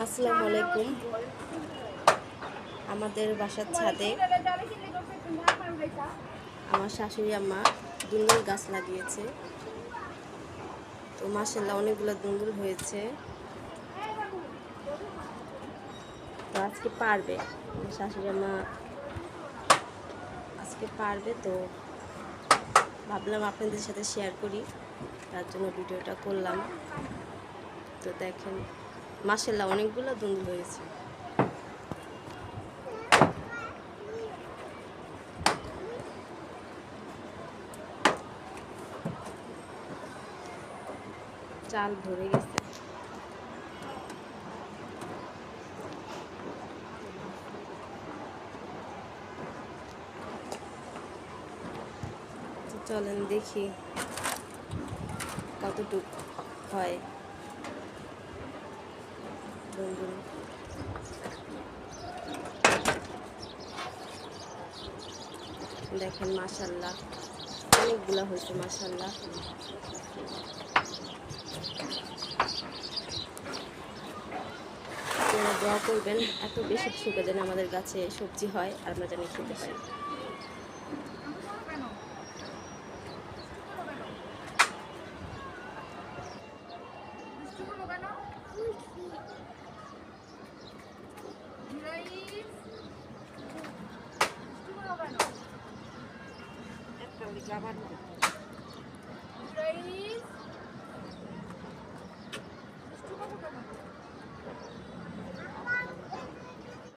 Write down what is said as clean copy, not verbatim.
আসসালামু আলাইকুম। আমাদের বাসার ছাদে আমার শাশুড়ি আম্মা দুন্দুল গাছ লাগিয়েছে। তো মাশাআল্লাহ অনেকগুলো দুন্দুল হয়েছে। তো আজকে পারবে আমার শাশুড়ি আম্মা আজকে পারবে, তো ভাবলাম আপনাদের সাথে শেয়ার করি, তার জন্য ভিডিওটা করলাম। তো দেখেন মাশাআল্লাহ অনেকগুলো দুন্দুল হয়েছে। চাল ভরে গেছে। চলেন দেখি কতটুকু হয় দুন্দুল। দেখেন মাশাআল্লাহ অনেকগুলা হয়েছে মাশাআল্লাহ। আপনারা দোয়া করবেন এত বেশি শুকে যেন আমাদের গাছে সবজি হয় আর আমরা জানি খেতে পারি। একটা